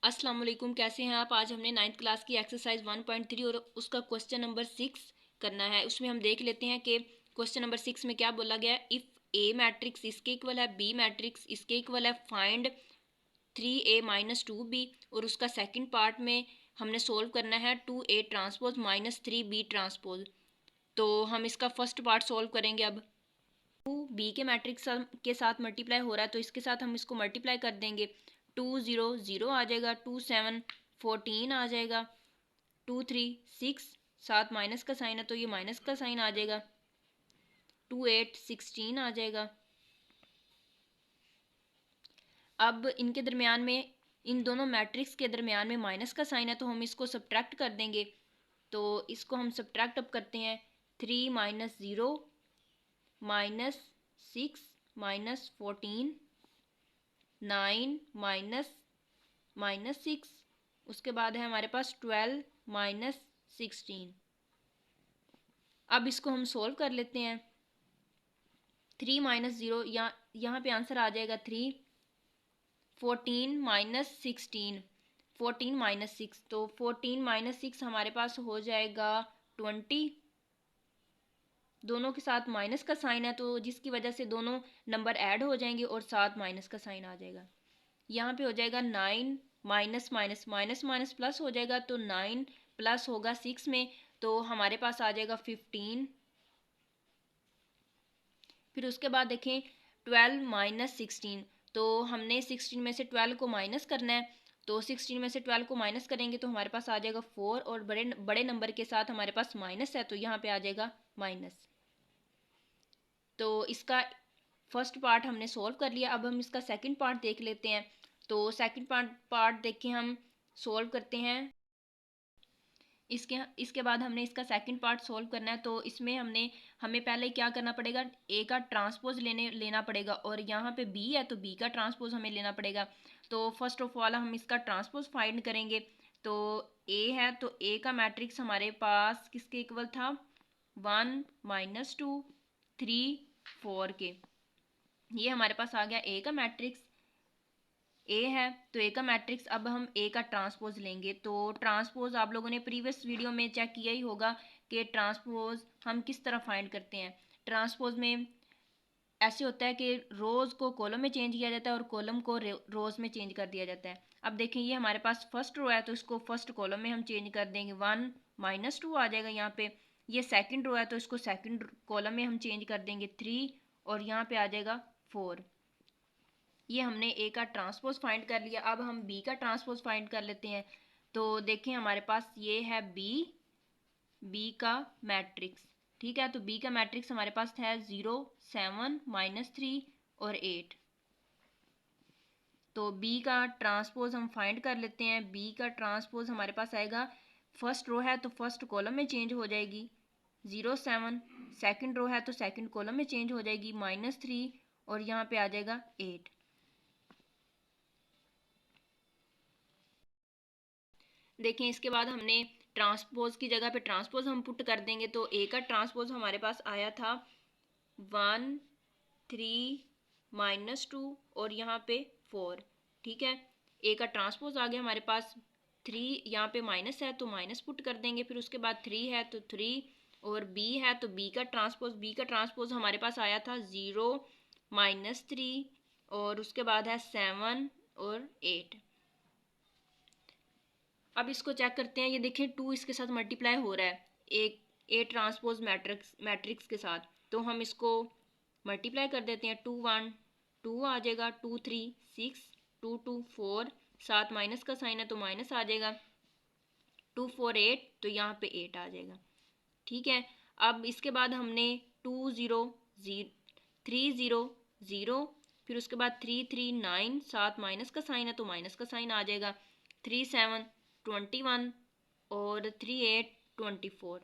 अस्सलाम वालेकुम, कैसे हैं आप। आज हमने 9th क्लास की एक्सरसाइज 1.3 और उसका क्वेश्चन नंबर 6 करना है। उसमें हम देख लेते हैं कि क्वेश्चन नंबर 6 में क्या बोला गया है। इफ़ ए मैट्रिक्स इसके इक्वल है, बी मैट्रिक्स इसके इक्वल है, फाइंड 3a माइनस 2b। और उसका सेकंड पार्ट में हमने सोल्व करना है 2a transpose minus 3b transpose. तो हम इसका फर्स्ट पार्ट सोल्व करेंगे। अब 2b के मैट्रिक्स के साथ मल्टीप्लाई हो रहा है तो इसके साथ हम इसको मल्टीप्लाई कर देंगे। 2 0 0 आ जाएगा, 2 7 14 आ जाएगा, 2 3 6 साथ माइनस का साइन है तो ये माइनस का साइन आ जाएगा, 2 8 16 आ जाएगा। अब इनके दरमियान में, इन दोनों मैट्रिक्स के दरमियान में माइनस का साइन है तो हम इसको सब्ट्रैक्ट कर देंगे। तो इसको हम सब्ट्रैक्ट अब करते हैं। 3 minus 0 minus 6 minus 14, 9 minus minus 6, उसके बाद है हमारे पास 12 माइनस 16। अब इसको हम सोल्व कर लेते हैं। 3 माइनस 0, यहाँ पे आंसर आ जाएगा 3। 14 माइनस 16, 14 माइनस 6, तो 14 माइनस 6 हमारे पास हो जाएगा 20। दोनों के साथ माइनस का साइन है तो जिसकी वजह से दोनों नंबर ऐड हो जाएंगे और साथ माइनस का साइन आ जाएगा। यहाँ पे हो जाएगा 9 minus minus minus minus plus हो जाएगा, तो 9 प्लस होगा 6 में तो हमारे पास आ जाएगा 15। फिर उसके बाद देखें 12 माइनस 16, तो हमने 16 में से 12 को माइनस करना है। तो 16 में से 12 को माइनस करेंगे तो हमारे पास आ जाएगा 4 और बड़े बड़े नंबर के साथ हमारे पास माइनस है तो यहाँ पे आ जाएगा माइनस। तो इसका फर्स्ट पार्ट हमने सोल्व कर लिया। अब हम इसका सेकंड पार्ट देख लेते हैं। तो सेकंड पार्ट देख के हम सोल्व करते हैं। इसके बाद हमने इसका सेकंड पार्ट सोल्व करना है। तो इसमें हमें पहले क्या करना पड़ेगा, ए का ट्रांसपोज लेना पड़ेगा और यहाँ पे बी है तो बी का ट्रांसपोज हमें लेना पड़ेगा। तो फर्स्ट ऑफ ऑल हम इसका ट्रांसपोज फाइंड करेंगे। तो ए है तो ए का मैट्रिक्स हमारे पास किसके इक्वल था, 1 माइनस 2 3 4 के। ये हमारे पास आ गया ए का मैट्रिक्स। ए है तो ए का मैट्रिक्स। अब हम ए का ट्रांसपोज लेंगे। तो ट्रांसपोज आप लोगों ने प्रीवियस वीडियो में चेक किया ही होगा कि ट्रांसपोज हम किस तरह फाइंड करते हैं। ट्रांसपोज में ऐसे होता है कि रोज़ को कॉलम में चेंज किया जाता है और कॉलम को रोज़ में चेंज कर दिया जाता है। अब देखें ये हमारे पास फर्स्ट रो है तो इसको फर्स्ट कॉलम में हम चेंज कर देंगे, 1 माइनस 2 आ जाएगा यहाँ पे। ये सेकंड रो है तो इसको सेकंड कॉलम में हम चेंज कर देंगे 3 और यहाँ पे आ जाएगा 4। ये हमने ए का ट्रांसपोज फाइंड कर लिया। अब हम बी का ट्रांसपोज फाइंड कर लेते हैं। तो देखें हमारे पास ये है बी का मैट्रिक्स। ठीक है, तो बी का मैट्रिक्स हमारे पास है 0 7 माइनस 3 और 8। तो बी का ट्रांसपोज हम फाइंड कर लेते हैं। बी का ट्रांसपोज हमारे पास आएगा, फर्स्ट रो है तो फर्स्ट कॉलम में चेंज हो जाएगी 0 7, सेकंड रो है तो सेकंड कॉलम में चेंज हो जाएगी -3 और यहाँ पे आ जाएगा 8। देखें इसके बाद हमने ट्रांसपोज की जगह पे ट्रांसपोज हम पुट कर देंगे। तो ए का ट्रांसपोज हमारे पास आया था 1 3 -2 और यहाँ पे 4। ठीक है, ए का ट्रांसपोज आ गया हमारे पास। 3 यहाँ पे माइनस है तो माइनस पुट कर देंगे। फिर उसके बाद 3 है तो 3 और बी है तो बी का ट्रांसपोज हमारे पास आया था 0 -3 और उसके बाद है 7 और 8। अब इसको चेक करते हैं। ये देखिए 2 इसके साथ मल्टीप्लाई हो रहा है एक ए ट्रांसपोज मैट्रिक्स के साथ। तो हम इसको मल्टीप्लाई कर देते हैं। 2 1 2 आ जाएगा, 2 3 6, 2 2 4, साथ माइनस का साइन है तो माइनस आ जाएगा, 2 4 8 तो यहाँ पे 8 आ जाएगा। ठीक है, अब इसके बाद हमने 2 0 3 0 0, फिर उसके बाद 3 3 9, साथ माइनस का साइन है तो माइनस का साइन आ जाएगा, 3 7 21 और 3 8 24।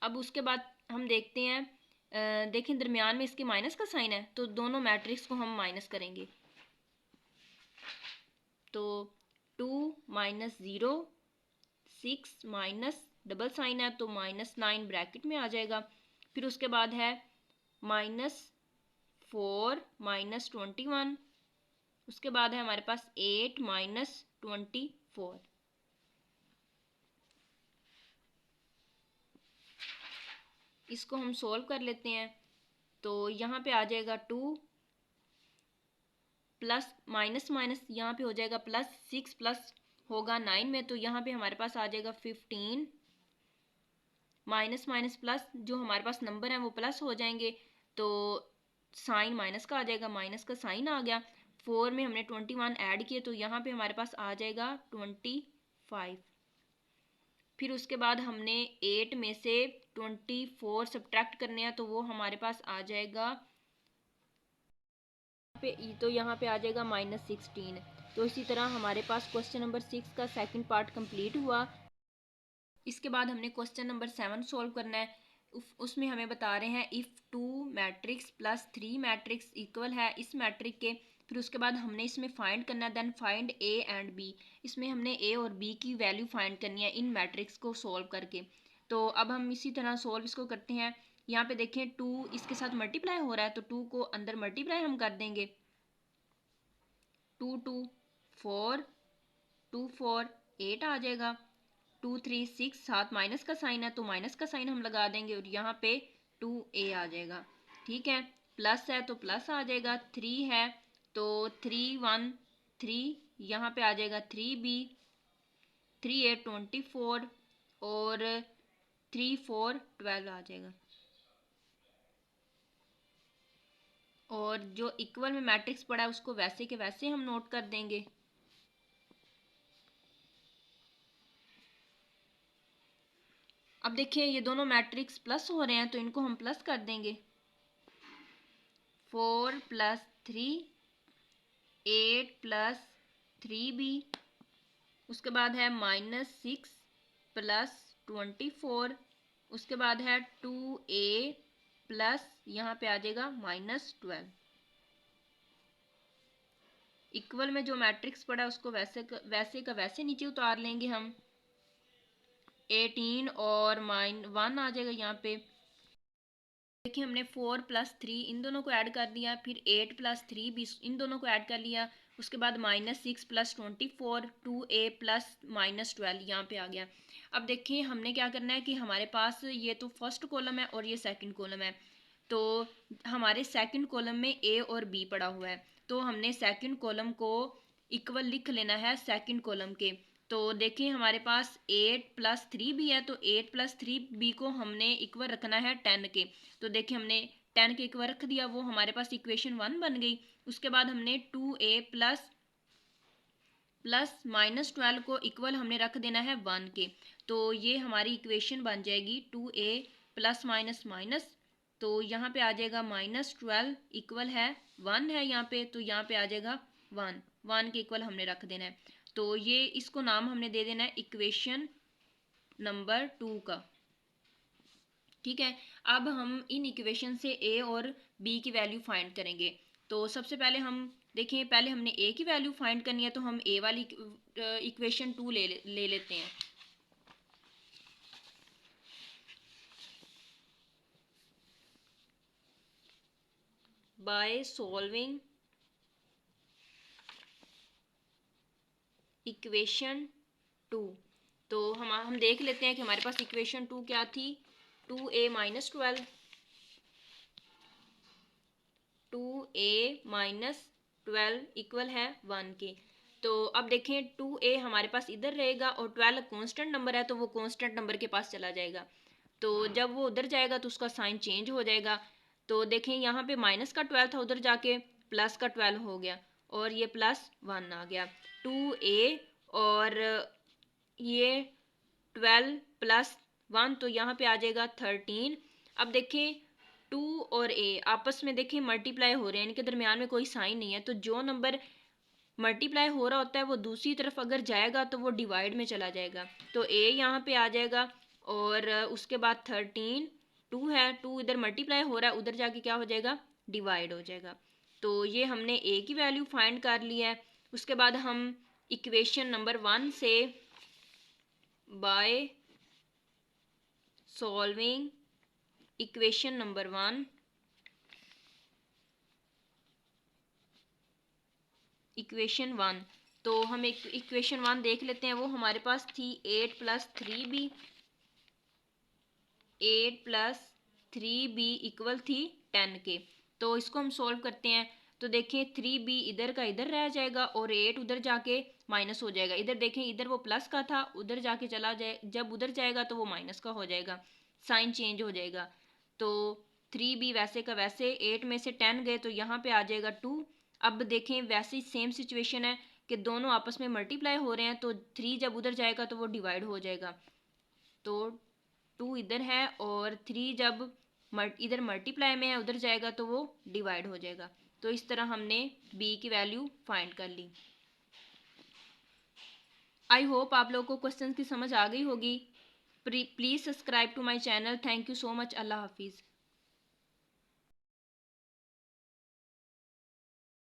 अब उसके बाद हम देखते हैं, देखें दरमियान में इसके माइनस का साइन है तो दोनों मैट्रिक्स को हम माइनस करेंगे। तो 2 -0 6 माइनस डबल साइन है तो -9 ब्रैकेट में आ जाएगा। फिर उसके बाद है 4 माइनस 21, उसके बाद है हमारे पास 8 माइनस 24। इसको हम सोल्व कर लेते हैं। तो यहाँ पे आ जाएगा 2 प्लस माइनस माइनस यहाँ पे हो जाएगा प्लस, 6 प्लस होगा 9 में, तो यहाँ पे हमारे पास आ जाएगा 15 माइनस माइनस प्लस, जो हमारे पास नंबर है वो प्लस हो जाएंगे, तो साइन माइनस का आ जाएगा, माइनस का साइन आ गया। 4 में हमने 21 ऐड किए तो यहाँ पे हमारे पास आ जाएगा 25। फिर उसके बाद हमने 8 में से 24 सब्ट्रैक्ट करने हैं, तो वो हमारे पास आ जाएगा तो यहाँ पे आ जाएगा -16। तो इसी तरह हमारे पास क्वेश्चन नंबर 6 का सेकंड पार्ट कंप्लीट हुआ। इसके बाद हमने क्वेश्चन नंबर 7 सोल्व करना है। उसमें हमें बता रहे हैं if 2 matrix plus 3 matrix equal है इस मैट्रिक के। फिर उसके बाद हमने इसमें फाइंड करना है, then find A and B. इसमें हमने ए और बी की वैल्यू फाइंड करनी है इन मैट्रिक्स को सोल्व करके। तो अब हम इसी तरह सोल्व इसको करते हैं। यहाँ पे देखें 2 इसके साथ मल्टीप्लाई हो रहा है, तो 2 को अंदर मल्टीप्लाई हम कर देंगे। 2 2 4, 2 4 8 आ जाएगा। 2 3 6 7 माइनस का साइन है तो माइनस का साइन हम लगा देंगे और यहाँ पे 2a आ जाएगा। ठीक है, प्लस है तो प्लस आ जाएगा। 3 है तो 3 1 3, यहाँ पे आ जाएगा 3b। 3 8 24 और 3 4 12 आ जाएगा। और जो इक्वल में मैट्रिक्स पड़ा है उसको वैसे के वैसे हम नोट कर देंगे। अब देखिए ये दोनों मैट्रिक्स प्लस हो रहे हैं तो इनको हम प्लस कर देंगे। 4 प्लस 3, 8 प्लस 3b, उसके बाद है -6 प्लस 24, उसके बाद है 2a प्लस यहाँ पे आ जाएगा -12। इक्वल में जो मैट्रिक्स पड़ा है उसको वैसे का वैसे नीचे उतार लेंगे हम। 18 और -1 आ जाएगा यहाँ पे। देखिए हमने 4 प्लस 3 इन दोनों को ऐड कर दिया, फिर 8 प्लस 3 भी इन दोनों को ऐड कर लिया। उसके बाद -6 प्लस 24, 2a प्लस -12 यहाँ पे आ गया। अब देखिए हमने क्या करना है कि हमारे पास ये तो फर्स्ट कॉलम है और ये सेकंड कॉलम है, तो हमारे सेकंड कॉलम में a और b पड़ा हुआ है, तो हमने सेकंड कॉलम को इक्वल लिख लेना है सेकंड कॉलम के। तो देखिए हमारे पास 8 प्लस 3 भी है, तो 8 प्लस 3b को हमने इक्वल रखना है 10 के। तो देखिए हमने 10 के इक्वल रख दिया, वो हमारे पास इक्वेशन 1 बन गई। उसके बाद हमने 2a प्लस -12 को इक्वल हमने रख देना है 1 के, तो ये हमारी इक्वेशन बन जाएगी 2a प्लस माइनस माइनस, तो यहाँ पे आ जाएगा -12 इक्वल है 1 है यहाँ पे, तो यहाँ पे आ जाएगा 1 के इक्वल हमने रख देना है। तो ये इसको नाम हमने दे देना है इक्वेशन नंबर 2 का। ठीक है, अब हम इन इक्वेशन से a और b की वैल्यू फाइंड करेंगे। तो सबसे पहले हम देखिए, पहले हमने a की वैल्यू फाइंड करनी है, तो हम a वाली इक्वेशन 2 ले लेते हैं। बाय सॉल्विंग इक्वेशन 2, तो हम देख लेते हैं कि हमारे पास इक्वेशन 2 क्या थी। 2a minus 12, 2a minus 12 equal है 1 के। तो अब देखें 2a हमारे पास इधर रहेगा और 12 कांस्टेंट नंबर है, तो वो कांस्टेंट नंबर के पास चला जाएगा। तो जब वो उधर जाएगा तो उसका साइन चेंज हो जाएगा। तो देखें यहाँ पे माइनस का 12 था, उधर जाके प्लस का 12 हो गया और ये +1 आ गया। 2a और ये 12 + 1, तो यहाँ पे आ जाएगा 13। अब देखें 2 और a आपस में देखें मल्टीप्लाई हो रहे हैं, इनके दरमियान में कोई साइन नहीं है, तो जो नंबर मल्टीप्लाई हो रहा होता है वो दूसरी तरफ अगर जाएगा तो वो डिवाइड में चला जाएगा। तो a यहाँ पे आ जाएगा और उसके बाद 13, 2 है, 2 इधर मल्टीप्लाई हो रहा है, उधर जाके क्या हो जाएगा, डिवाइड हो जाएगा। तो ये हमने a की वैल्यू फाइंड कर ली है। उसके बाद हम इक्वेशन नंबर 1 से by solving equation number 1 equation 1। तो हम एक इक्वेशन 1 देख लेते हैं। वो हमारे पास थी 8 + 3b, 8 + 3b इक्वल थी 10 के। तो इसको हम सोल्व करते हैं। तो देखें 3b इधर का इधर रह जाएगा और 8 उधर जाके माइनस हो जाएगा। इधर देखें, इधर वो प्लस का था, उधर जाके चला जाए, जब उधर जाएगा तो वो माइनस का हो जाएगा, साइन चेंज हो जाएगा। तो 3b वैसे का वैसे, 8 में से 10 गए तो यहाँ पे आ जाएगा 2। अब देखें वैसे ही सेम सिचुएशन है कि दोनों आपस में मल्टीप्लाई हो रहे हैं, तो 3 जब उधर जाएगा तो वो डिवाइड हो जाएगा। तो 2 इधर है और 3 जब इधर मल्टीप्लाई में है उधर जाएगा तो वो डिवाइड हो जाएगा। तो इस तरह हमने b की वैल्यू फाइंड कर ली। आई होप आप लोगों को क्वेश्चन की समझ आ गई होगी। Please subscribe to my channel. Thank you so much. अल्लाह हाफिज़।